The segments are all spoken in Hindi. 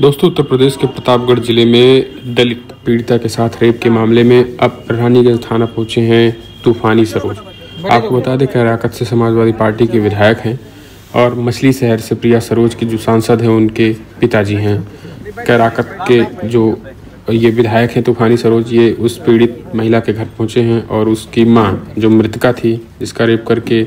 दोस्तों, उत्तर प्रदेश के प्रतापगढ़ जिले में दलित पीड़िता के साथ रेप के मामले में अब रानीगंज थाना पहुंचे हैं तूफानी सरोज। आपको बता दें कैराकत से समाजवादी पार्टी के विधायक हैं और मछली शहर से प्रिया सरोज की जो सांसद हैं उनके पिताजी हैं। कैराकत के जो ये विधायक हैं तूफानी सरोज, ये उस पीड़ित महिला के घर पहुंचे हैं और उसकी मां जो मृतका थी, जिसका रेप करके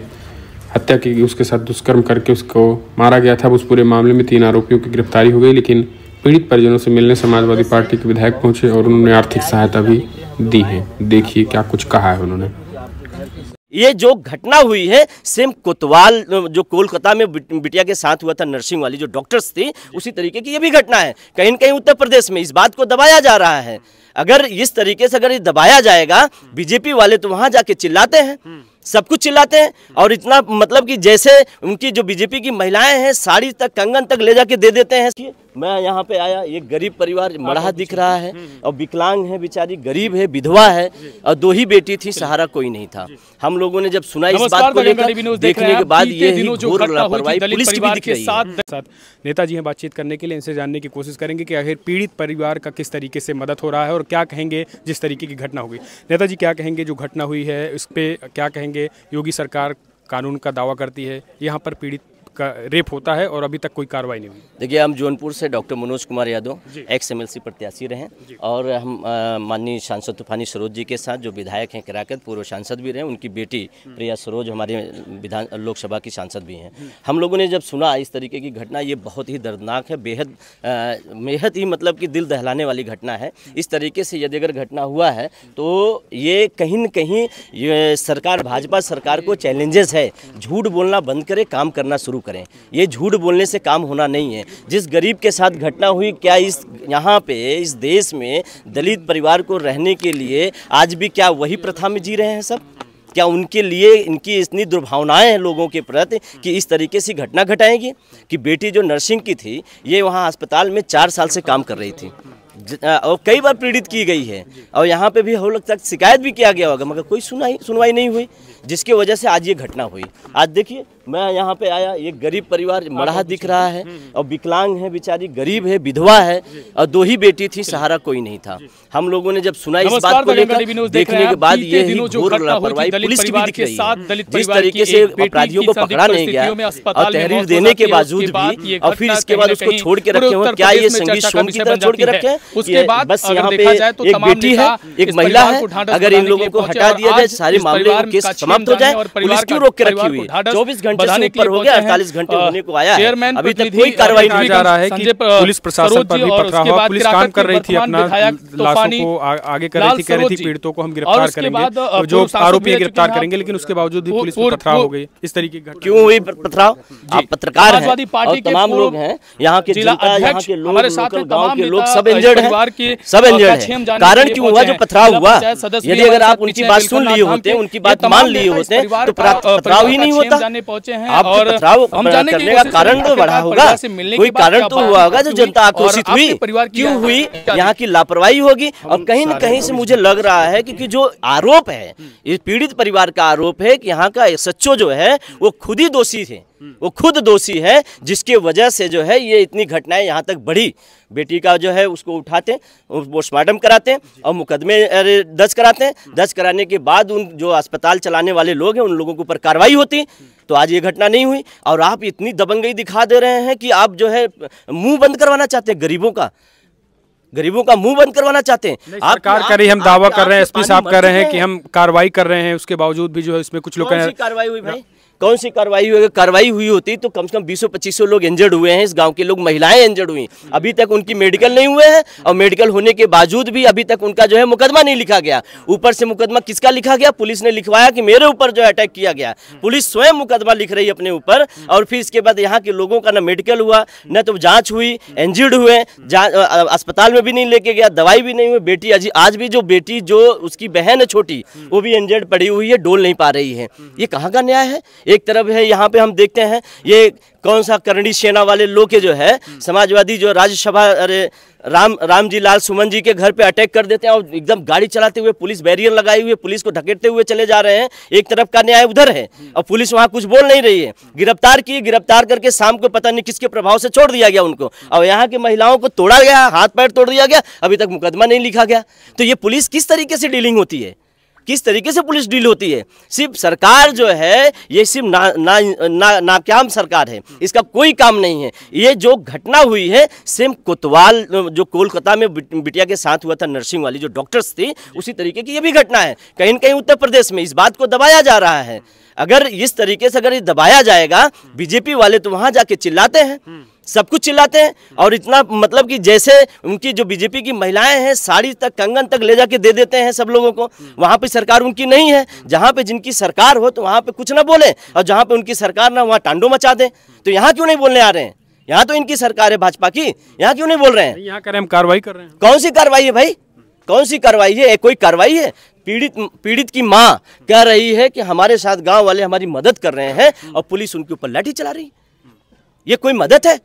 हत्या की गई, उसके साथ दुष्कर्म करके उसको मारा गया था। उस पूरे मामले में 3 आरोपियों की गिरफ्तारी हो गई, लेकिन पीड़ित परिजनों से मिलने समाजवादी पार्टी के विधायक पहुंचे और उन्होंने आर्थिक सहायता भी दी है। देखिए क्या कुछ कहा है उन्होंने। ये जो घटना हुई है सेम कोतवाल जो कोलकाता में बिटिया के साथ हुआ था, नर्सिंग वाली जो डॉक्टर्स थी, उसी तरीके की ये भी घटना है। कहीं न कहीं उत्तर प्रदेश में इस बात को दबाया जा रहा है। अगर इस तरीके से अगर ये दबाया जाएगा, बीजेपी वाले तो वहां जाके चिल्लाते हैं, सब कुछ चिल्लाते हैं और इतना मतलब कि जैसे उनकी जो बीजेपी की महिलाएं हैं साड़ी तक कंगन तक ले जाके दे देते हैं। मैं यहाँ पे आया, ये गरीब परिवार मड़ा दिख रहा है और विकलांग है, बेचारी गरीब है, विधवा है और 2 ही बेटी थी, सहारा कोई नहीं था। हम लोगों ने जब सुना इस बात को लेकर, देखने के बाद ये घोर लापरवाही पुलिस की भी दिख रही है। नेताजी हैं, बातचीत करने के लिए इनसे जानने की कोशिश करेंगे कि आखिर पीड़ित परिवार का किस तरीके से मदद हो रहा है और क्या कहेंगे जिस तरीके की घटना हुई। नेताजी क्या कहेंगे जो घटना हुई है इस पे, क्या कहेंगे? योगी सरकार कानून का दावा करती है, यहाँ पर पीड़ित का रेप होता है और अभी तक कोई कार्रवाई नहीं हुई। देखिए, हम जौनपुर से doctor Manoj Kumar Yadav x MLC प्रत्याशी रहे और हम माननीय सांसद तूफानी सरोज जी के साथ जो विधायक हैं कैराकत, पूर्व सांसद भी रहे, उनकी बेटी प्रिया सरोज हमारे लोकसभा की सांसद भी हैं। हम लोगों ने जब सुना इस तरीके की घटना, ये बहुत ही दर्दनाक है, बेहद ही मतलब कि दिल दहलाने वाली घटना है। इस तरीके से यदि अगर घटना हुआ है तो ये कहीं न कहीं ये सरकार, भाजपा सरकार को चैलेंजेस है। झूठ बोलना बंद करे, काम करना शुरू करें। ये झूठ बोलने से काम होना नहीं है। जिस गरीब के साथ घटना हुई, क्या इस यहाँ पे इस देश में दलित परिवार को रहने के लिए आज भी क्या वही प्रथा में जी रहे हैं सब? क्या उनके लिए इनकी इतनी दुर्भावनाएं हैं लोगों के प्रति कि इस तरीके से घटना घटाएंगी? कि बेटी जो नर्सिंग की थी, ये वहाँ अस्पताल में 4 साल से काम कर रही थी और कई बार पीड़ित की गई है और यहाँ पे भी हम लोग तक शिकायत भी किया गया होगा, मगर कोई सुनवाई नहीं हुई, जिसकी वजह से आज ये घटना हुई। आज देखिए, मैं यहाँ पे आया, ये गरीब परिवार मड़ा दिख रहा है और विकलांग है, बेचारी गरीब है, विधवा है और 2 ही बेटी थी, सहारा कोई नहीं था। हम लोगों ने जब सुना इस बात को लेकर, देखने के बाद ये घोर लापरवाही पुलिस की भी दिख रही है। जिस तरीके से अपराधियों को पकड़ा नहीं गया और तहरीर देने के बावजूद भी और फिर इसके बाद उसको छोड़ के रखे हो, क्या ये संगीत सोम की तरह छोड़ के रखे हैं? बस यहाँ पे एक बेटी है, एक महिला है, अगर इन लोगों को हटा दिया जाए, सारे मामले केस समाप्त हो जाए। पुलिस क्यों रोक के रखी हुई है? 24 घंटे से ऊपर हो गया, 48 घंटे होने को आया है, अभी तक कोई कार्रवाई नहीं जा रहा है कि पुलिस प्रशासन पर भी पथरा हुआ। पुलिस काम कर रही थी, अपना लाशों को आगे कर रही थी, कह रही थी पीड़ितों को हम गिरफ्तार करेंगे, जो आरोपी गिरफ्तार करेंगे, लेकिन उसके बावजूद भी पुलिस पर पथराव हो गई। इस तरीके की क्यों हुई पथराव? आप पत्रकार हैं और तमाम लोग हैं, यहाँ के जनता, यहाँ के लोग, लोकल गाँव के लोग सब इंजर्ड हैं, सब इंजर्ड हैं। कारण क्यों हुआ जो पथराव हुआ? यदि अगर आप उनकी बात सुन लिए होते, उनकी बात मान लिए होते तो पथराव ही नहीं होता। आप पथराव करने का कारण तो बढ़ा होगा, कोई कारण तो हुआ होगा जो जनता आक्रोशित हुई। क्यों हुई? यहाँ की लापरवाही होगी। और कहीं न कहीं से मुझे लग रहा है कि जो आरोप है, ये पीड़ित परिवार का आरोप है कि यहाँ का सच्चो जो है वो खुद ही दोषी थे, वो खुद दोषी है, जिसके वजह से जो है ये इतनी घटनाएं यहाँ तक बढ़ी। बेटी का जो है उसको उठाते, पोस्टमार्टम कराते हैं और मुकदमे दर्ज कराते हैं। दर्ज कराने के बाद उन जो अस्पताल चलाने वाले लोग हैं उन लोगों के ऊपर कार्रवाई होती, तो आज ये घटना नहीं हुई। और आप इतनी दबंगई दिखा दे रहे हैं कि आप जो है मुंह बंद करवाना चाहते हैं, गरीबों का मुंह बंद करवाना चाहते हैं। सरकार कर रही है, हम दावा कर रहे हैं, SP साहब कर रहे हैं कि हम कार्रवाई कर रहे हैं, उसके बावजूद भी जो है इसमें कुछ लोग कार्रवाई हुई भाई, कौन सी कार्रवाई हुई? कार्रवाई हुई होती तो कम से कम 20-25 लोग इंजर्ड हुए हैं, इस गांव के लोग, महिलाएं इंजर्ड हुई, अभी तक उनकी मेडिकल नहीं हुए हैं और मेडिकल होने के बावजूद भी अभी तक उनका जो है मुकदमा नहीं लिखा गया। ऊपर से मुकदमा किसका लिखा गया? पुलिस ने लिखवाया कि मेरे ऊपर जो अटैक किया गया। पुलिस स्वयं मुकदमा लिख रही है अपने ऊपर और फिर इसके बाद यहाँ के लोगों का न मेडिकल हुआ, न तो जाँच हुई, इंजर्ड हुए, अस्पताल में भी नहीं लेके गया, दवाई भी नहीं हुई। बेटी आज भी जो बेटी जो उसकी बहन है छोटी, वो भी इंजर्ड पड़ी हुई है, डोल नहीं पा रही है। ये कहाँ का न्याय है? एक तरफ है यहाँ पे हम देखते हैं ये कौन सा करणी सेना वाले लोग के जो है समाजवादी जो राज्यसभा अरे राम जी लाल सुमन जी के घर पे अटैक कर देते हैं और एकदम गाड़ी चलाते हुए पुलिस बैरियर लगाए हुए पुलिस को ढकेलते हुए चले जा रहे हैं। एक तरफ का न्याय उधर है और पुलिस वहां कुछ बोल नहीं रही है। गिरफ्तार करके शाम को पता नहीं किसके प्रभाव से छोड़ दिया गया उनको, और यहाँ की महिलाओं को तोड़ा गया, हाथ पैर तोड़ दिया गया, अभी तक मुकदमा नहीं लिखा गया। तो ये पुलिस किस तरीके से डीलिंग होती है, किस तरीके से पुलिस डील होती है। सिर्फ सरकार जो है ये सिर्फ नाकाम सरकार है, इसका कोई काम नहीं है। ये जो घटना हुई है सेम कोतवाल जो कोलकाता में बिटिया के साथ हुआ था, नर्सिंग वाली जो डॉक्टर्स थी, उसी तरीके की ये भी घटना है। कहीं न कहीं उत्तर प्रदेश में इस बात को दबाया जा रहा है। अगर इस तरीके से अगर ये दबाया जाएगा, बीजेपी वाले तो वहां जाके चिल्लाते हैं, सब कुछ चिल्लाते हैं, और इतना मतलब कि जैसे उनकी जो बीजेपी की महिलाएं हैं साड़ी तक कंगन तक ले जाके दे देते हैं सब लोगों को। वहां पे सरकार उनकी नहीं है। जहां पे जिनकी सरकार हो तो वहां पे कुछ ना बोले, और जहां पे उनकी सरकार ना वहां टांडो मचा दे। तो यहाँ क्यों नहीं बोलने आ रहे हैं? यहाँ तो इनकी सरकार है भाजपा की, यहाँ क्यों नहीं बोल रहे हैं? यहाँ करें हम कार्रवाई कर रहे हैं। कौन सी कार्रवाई है भाई, कौन सी कार्रवाई है? कोई कार्रवाई है? पीड़ित की माँ कह रही है कि हमारे साथ गांव वाले हमारी मदद कर रहे हैं और पुलिस उनके ऊपर लाठी चला रही। ये कोई मदद है?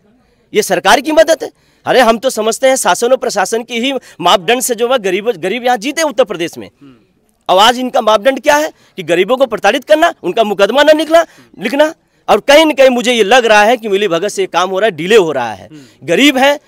ये सरकार की मदद है? अरे हम तो समझते हैं शासन और प्रशासन की ही मापदंड से जो है गरीब यहाँ जीते उत्तर प्रदेश में। और आज इनका मापदंड क्या है कि गरीबों को प्रताड़ित करना, उनका मुकदमा न लिखना। और कहीं न कहीं मुझे ये लग रहा है कि मिली भगत से काम हो रहा है, डिले हो रहा है। गरीब है,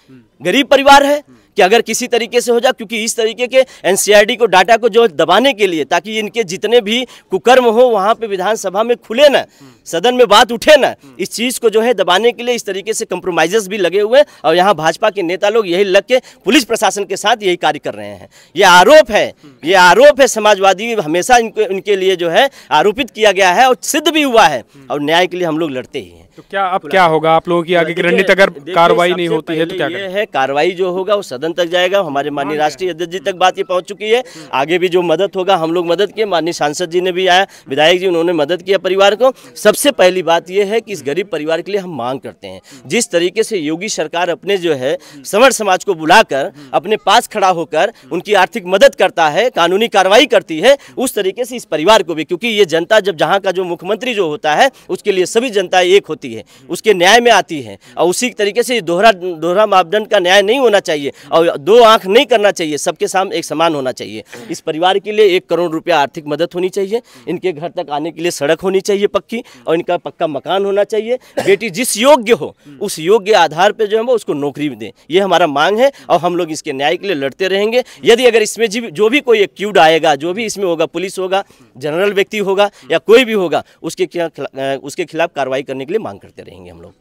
गरीब परिवार है कि अगर किसी तरीके से हो जाए, क्योंकि इस तरीके के एनसीआरडी को डाटा को जो दबाने के लिए, ताकि इनके जितने भी कुकर्म हो वहाँ पे विधानसभा में खुले ना, सदन में बात उठे ना, इस चीज़ को जो है दबाने के लिए इस तरीके से कंप्रोमाइजेस भी लगे हुए हैं। और यहाँ भाजपा के नेता लोग यही लग के पुलिस प्रशासन के साथ यही कार्य कर रहे हैं। ये आरोप है समाजवादी हमेशा इनके लिए जो है आरोपित किया गया है और सिद्ध भी हुआ है, और न्याय के लिए हम लोग लड़ते ही हैं। तो क्या अब क्या होगा आप लोगों की आगे की रणनीति? अगर कार्रवाई नहीं होती है तो क्या ये है? कार्रवाई जो होगा वो सदन तक जाएगा। हमारे माननीय राष्ट्रीय अध्यक्ष जी तक बात ये पहुंच चुकी है। आगे भी जो मदद होगा हम लोग मदद किए, माननीय सांसद जी ने भी आया, विधायक जी उन्होंने मदद किया परिवार को। सबसे पहली बात ये है कि इस गरीब परिवार के लिए हम मांग करते हैं, जिस तरीके से योगी सरकार अपने जो है समर समाज को बुलाकर अपने पास खड़ा होकर उनकी आर्थिक मदद करता है, कानूनी कार्रवाई करती है, उस तरीके से इस परिवार को भी, क्योंकि ये जनता जब जहाँ का जो मुख्यमंत्री जो होता है उसके लिए सभी जनता एक होती है, उसके न्याय में आती है। और उसी तरीके से दोहरा मापदंड का न्याय नहीं होना चाहिए और दो आंख नहीं करना चाहिए, सबके सामने एक समान होना चाहिए। इस परिवार के लिए 1 करोड़ रुपया आर्थिक मदद होनी चाहिए, इनके घर तक आने के लिए सड़क होनी चाहिए पक्की, और इनका पक्का मकान होना चाहिए। बेटी जिस योग्य हो उस योग्य आधार पर जो है वो उसको नौकरी दें, ये हमारा मांग है। और हम लोग इसके न्याय के लिए लड़ते रहेंगे। यदि अगर इसमें जो भी कोई एक्यूड आएगा, जो भी इसमें होगा, पुलिस होगा, जनरल व्यक्ति होगा या कोई भी होगा, उसके खिलाफ कार्रवाई करने के लिए मांग करते रहेंगे हम लोग।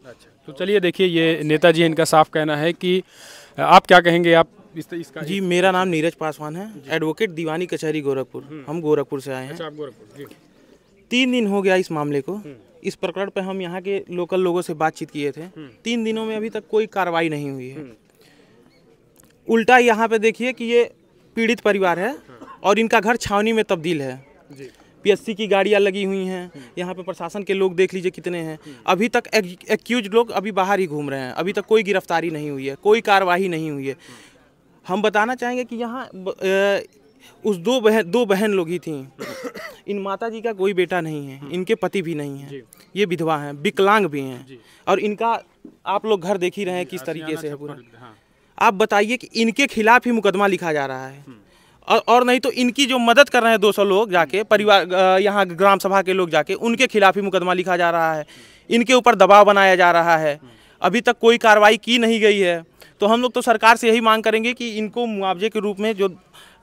तो चलिए देखिए, ये नेताजी इनका साफ कहना है कि आप क्या कहेंगे आप इसका? जी, मेरा नाम नीरज पासवान है, एडवोकेट दीवानी कचहरी गोरखपुर। हम गोरखपुर से आए हैं। अच्छा, आप गोरखपुर जी। 3 दिन हो गया इस मामले को। इस प्रकरण पे हम यहाँ के लोकल लोगों से बातचीत किए थे। 3 दिनों में अभी तक कोई कार्रवाई नहीं हुई है। उल्टा यहाँ पे देखिए कि ये पीड़ित परिवार है और इनका घर छावनी में तब्दील है। पीएससी की गाड़ियाँ लगी हुई हैं। यहाँ पे प्रशासन के लोग देख लीजिए कितने हैं। अभी तक एक्यूज लोग अभी बाहर ही घूम रहे हैं। अभी तक कोई गिरफ्तारी नहीं हुई है, कोई कार्रवाई नहीं हुई है। हम बताना चाहेंगे कि यहाँ उस दो बहन लोग ही थीं। इन माता जी का कोई बेटा नहीं है, इनके पति भी नहीं है, ये विधवा हैं, विकलांग भी हैं। और इनका आप लोग घर देख ही रहे हैं किस तरीके से है पूरा। आप बताइए कि इनके खिलाफ ही मुकदमा लिखा जा रहा है, और नहीं तो इनकी जो मदद कर रहे हैं 200 लोग जाके, परिवार यहाँ ग्राम सभा के लोग जाके, उनके खिलाफ ही मुकदमा लिखा जा रहा है। इनके ऊपर दबाव बनाया जा रहा है। अभी तक कोई कार्रवाई की नहीं गई है। तो हम लोग तो सरकार से यही मांग करेंगे कि इनको मुआवजे के रूप में जो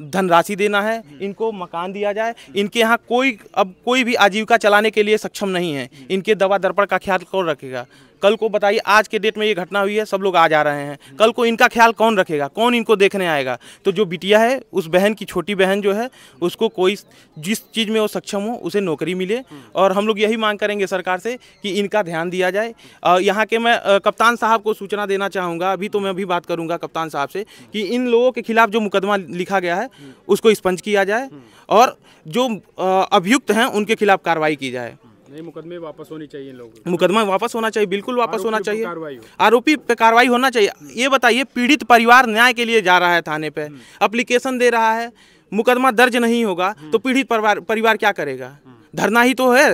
धनराशि देना है, इनको मकान दिया जाए। इनके यहाँ कोई भी आजीविका चलाने के लिए सक्षम नहीं है। इनके दवा दर्पण का ख्याल कौन रखेगा? कल को बताइए, आज के डेट में ये घटना हुई है, सब लोग आ जा रहे हैं, कल को इनका ख्याल कौन रखेगा? कौन इनको देखने आएगा? तो जो बिटिया है, उस बहन की छोटी बहन जो है, उसको कोई जिस चीज़ में वो सक्षम हो उसे नौकरी मिले। और हम लोग यही मांग करेंगे सरकार से कि इनका ध्यान दिया जाए। यहाँ के मैं कप्तान साहब को सूचना देना चाहूँगा, अभी तो मैं भी बात करूँगा कप्तान साहब से, कि इन लोगों के खिलाफ जो मुकदमा लिखा गया है उसको स्पंज किया जाए और जो अभियुक्त हैं उनके खिलाफ कार्रवाई की जाए। नहीं, मुकदमे वापस होनी चाहिए इन लोगों। मुकदमा वापस होना चाहिए, बिल्कुल वापस होना चाहिए। आरोपी पे कार्रवाई होना चाहिए। ये बताइए, पीड़ित परिवार न्याय के लिए जा रहा है थाने पे, एप्लीकेशन दे रहा है, मुकदमा दर्ज नहीं होगा तो पीड़ित परिवार क्या करेगा? धरना ही तो है।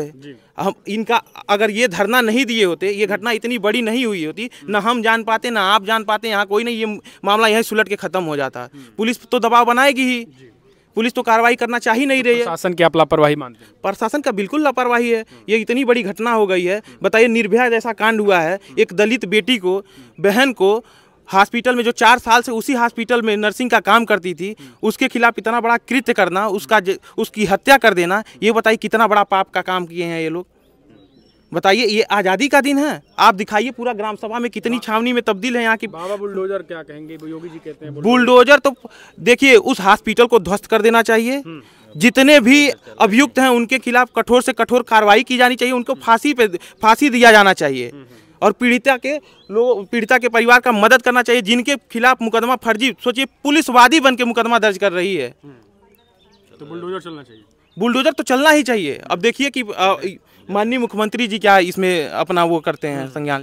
हम इनका अगर ये धरना नहीं दिए होते, ये घटना इतनी बड़ी नहीं हुई होती, ना हम जान पाते ना आप जान पाते, यहाँ कोई नहीं, ये मामला यहीं सुलट के खत्म हो जाता। पुलिस तो दबाव बनाएगी ही, पुलिस तो कार्रवाई करना चाह ही नहीं रही है। प्रशासन की आप लापरवाही मानते हैं? प्रशासन का बिल्कुल लापरवाही है। ये इतनी बड़ी घटना हो गई है, बताइए, निर्भया जैसा कांड हुआ है, एक दलित बेटी को, बहन को हॉस्पिटल में, जो 4 साल से उसी हॉस्पिटल में नर्सिंग का काम करती थी, उसके खिलाफ इतना बड़ा कृत्य करना, उसकी हत्या कर देना, ये बताइए कितना बड़ा पाप का काम किए हैं ये लोग। बताइए, ये आज़ादी का दिन है। आप दिखाइए पूरा ग्राम सभा में कितनी छावनी में तब्दील है यहाँ की। बाबा बुलडोजर क्या कहेंगे? योगी जी कहते हैं बुलडोजर तो देखिए, उस हॉस्पिटल को ध्वस्त कर देना चाहिए। जितने भी अभियुक्त हैं उनके खिलाफ कठोर से कठोर कार्रवाई की जानी चाहिए, उनको फांसी दिया जाना चाहिए। और पीड़िता के परिवार का मदद करना चाहिए, जिनके खिलाफ मुकदमा फर्जी, सोचिए पुलिसवादी बन के मुकदमा दर्ज कर रही है। तो बुलडोजर चलना चाहिए। बुलडोजर तो चलना ही चाहिए। अब देखिए कि माननीय मुख्यमंत्री जी क्या इसमें अपना वो करते हैं संज्ञान।